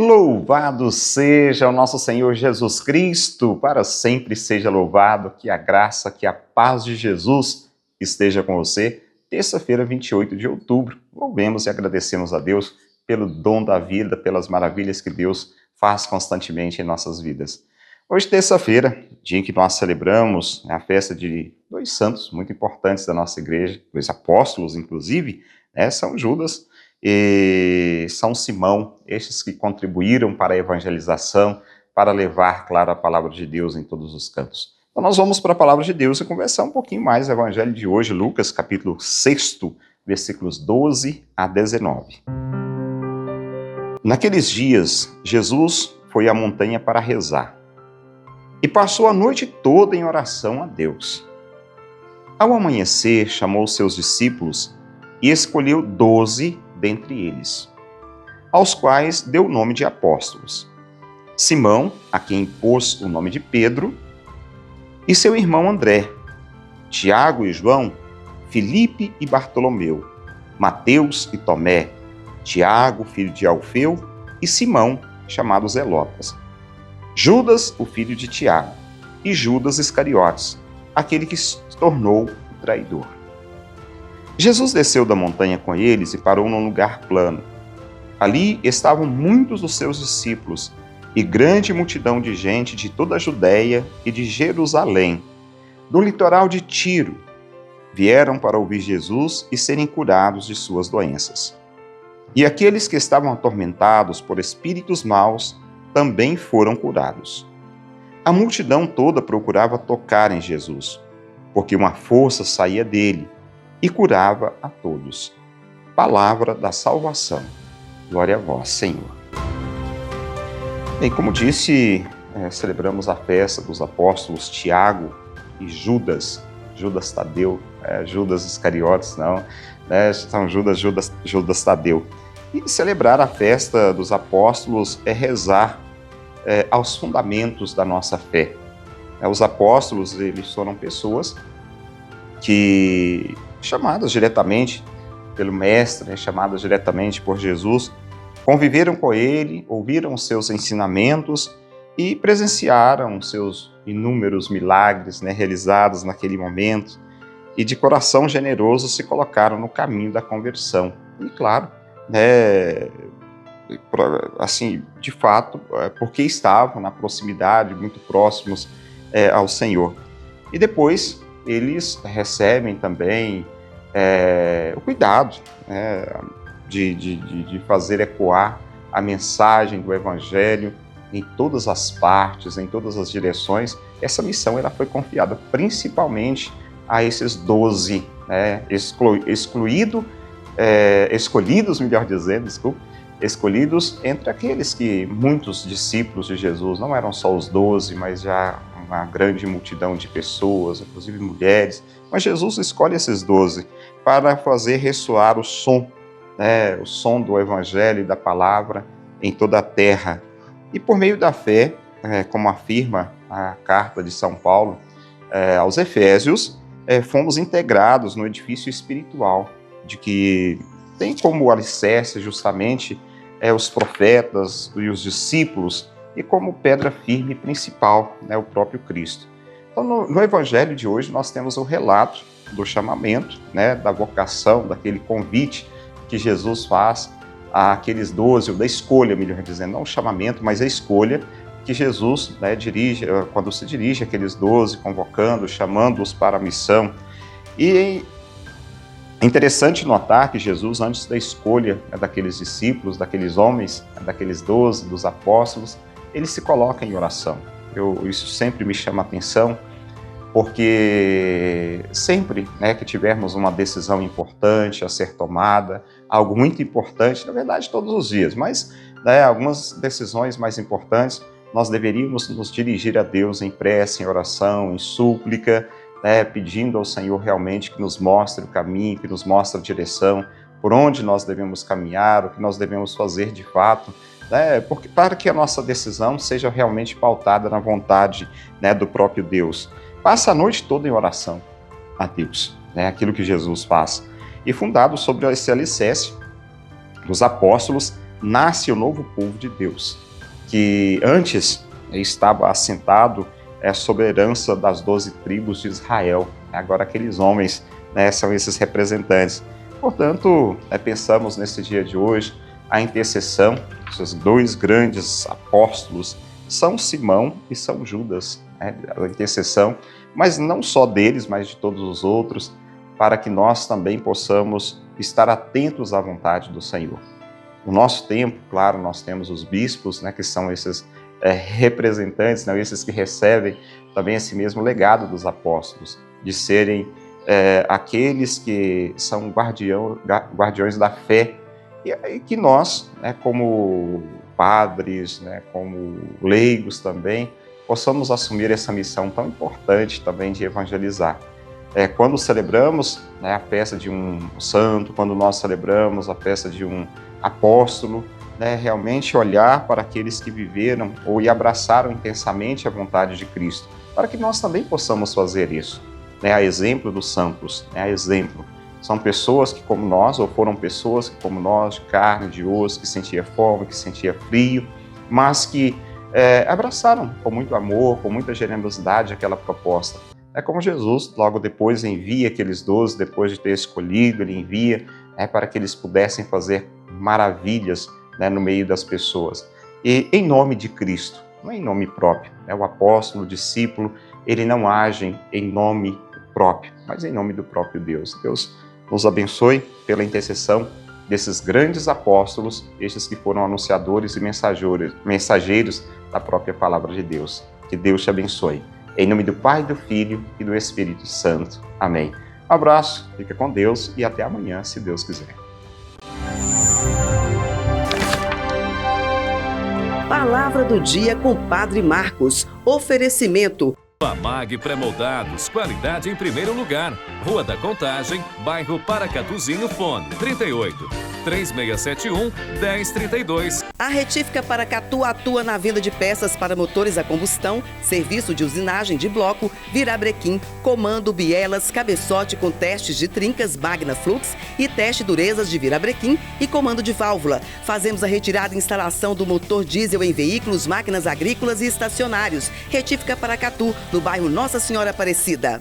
Louvado seja o nosso Senhor Jesus Cristo, para sempre seja louvado, que a graça, que a paz de Jesus esteja com você. Terça-feira, 28 de outubro, louvemos e agradecemos a Deus pelo dom da vida, pelas maravilhas que Deus faz constantemente em nossas vidas. Hoje, terça-feira, dia em que nós celebramos a festa de dois santos muito importantes da nossa igreja, dois apóstolos, inclusive, São Judas e São Simão, estes que contribuíram para a evangelização, para levar, claro, a palavra de Deus em todos os cantos. Então nós vamos para a palavra de Deus e conversar um pouquinho mais do evangelho de hoje, Lucas, capítulo 6, versículos 12 a 19. Naqueles dias, Jesus foi à montanha para rezar e passou a noite toda em oração a Deus. Ao amanhecer, chamou seus discípulos e escolheu 12 dentre eles, aos quais deu o nome de apóstolos: Simão, a quem pôs o nome de Pedro, e seu irmão André, Tiago e João, Filipe e Bartolomeu, Mateus e Tomé, Tiago, filho de Alfeu, e Simão, chamado Zelotas, Judas, o filho de Tiago, e Judas Iscariotes, aquele que se tornou o traidor. Jesus desceu da montanha com eles e parou num lugar plano. Ali estavam muitos dos seus discípulos e grande multidão de gente de toda a Judéia e de Jerusalém, do litoral de Tiro. Vieram para ouvir Jesus e serem curados de suas doenças. E aqueles que estavam atormentados por espíritos maus também foram curados. A multidão toda procurava tocar em Jesus, porque uma força saía dele e curava a todos. Palavra da salvação. Glória a vós, Senhor. Bem, como disse, celebramos a festa dos apóstolos Tiago e Judas Tadeu, Judas Iscariotes, não, são Judas Tadeu. E celebrar a festa dos apóstolos é rezar aos fundamentos da nossa fé. Os apóstolos, eles foram pessoas que, chamadas diretamente pelo Mestre, chamadas diretamente por Jesus, conviveram com ele, ouviram os seus ensinamentos e presenciaram seus inúmeros milagres realizados naquele momento e de coração generoso se colocaram no caminho da conversão. E claro, assim, de fato, porque estavam na proximidade, muito próximos ao Senhor. E depois eles recebem também o cuidado de fazer ecoar a mensagem do Evangelho em todas as partes, em todas as direções. Essa missão ela foi confiada principalmente a esses 12, escolhidos entre aqueles que muitos discípulos de Jesus, não eram só os 12, mas já uma grande multidão de pessoas, inclusive mulheres, mas Jesus escolhe esses 12 para fazer ressoar o som do Evangelho e da Palavra em toda a terra. E por meio da fé, como afirma a carta de São Paulo aos Efésios, fomos integrados no edifício espiritual, de que tem como alicerce justamente os profetas e os discípulos, e como pedra firme principal, o próprio Cristo. Então, no Evangelho de hoje, nós temos o relato do chamamento, da vocação, daquele convite que Jesus faz àqueles 12, ou da escolha, melhor dizendo, não o chamamento, mas a escolha que Jesus dirige, quando se dirige àqueles 12, convocando, chamando-os para a missão. E é interessante notar que Jesus, antes da escolha daqueles discípulos, daqueles homens, daqueles 12, dos apóstolos, ele se coloca em oração. Isso sempre me chama a atenção, porque sempre que tivermos uma decisão importante a ser tomada, algo muito importante, na verdade todos os dias, mas algumas decisões mais importantes, nós deveríamos nos dirigir a Deus em prece, em oração, em súplica, pedindo ao Senhor realmente que nos mostre o caminho, que nos mostre a direção, por onde nós devemos caminhar, o que nós devemos fazer de fato, para que a nossa decisão seja realmente pautada na vontade do próprio Deus. Passa a noite toda em oração a Deus, aquilo que Jesus faz. E fundado sobre esse alicerce, os apóstolos nasce o novo povo de Deus, que antes estava assentado sob a herança das 12 tribos de Israel. Agora aqueles homens, são esses representantes. Portanto, pensamos nesse dia de hoje a intercessão, esses dois grandes apóstolos, São Simão e São Judas, a intercessão, mas não só deles, mas de todos os outros, para que nós também possamos estar atentos à vontade do Senhor. No nosso tempo, claro, nós temos os bispos, que são esses representantes, esses que recebem também esse mesmo legado dos apóstolos, de serem aqueles que são guardiões da fé, e que nós, como padres, como leigos também, possamos assumir essa missão tão importante também de evangelizar. Quando celebramos a festa de um santo, quando nós celebramos a festa de um apóstolo, realmente olhar para aqueles que viveram e abraçaram intensamente a vontade de Cristo, para que nós também possamos fazer isso. A exemplo dos santos, a exemplo. São pessoas que, como nós, ou foram pessoas que, como nós, de carne, de osso, que sentia fome, que sentia frio, mas que abraçaram com muito amor, com muita generosidade aquela proposta. É como Jesus, logo depois, envia aqueles 12, depois de ter escolhido, ele envia para que eles pudessem fazer maravilhas no meio das pessoas. E em nome de Cristo, não é em nome próprio. O apóstolo, o discípulo, ele não age em nome próprio, mas em nome do próprio Deus. Deus nos abençoe pela intercessão desses grandes apóstolos, estes que foram anunciadores e mensageiros da própria palavra de Deus. Que Deus te abençoe. Em nome do Pai, do Filho e do Espírito Santo. Amém. Um abraço, fica com Deus e até amanhã, se Deus quiser. Palavra do dia com Padre Marcos. Oferecimento. Amag Pré-Moldados, qualidade em primeiro lugar. Rua da Contagem, bairro Paracatuzinho, fone 38 3671 1032. A Retífica Paracatu atua na venda de peças para motores a combustão, serviço de usinagem de bloco, virabrequim, comando, bielas, cabeçote com testes de trincas Magna Flux e teste durezas de virabrequim e comando de válvula. Fazemos a retirada e instalação do motor diesel em veículos, máquinas agrícolas e estacionários. Retífica Paracatu, no bairro Nossa Senhora Aparecida.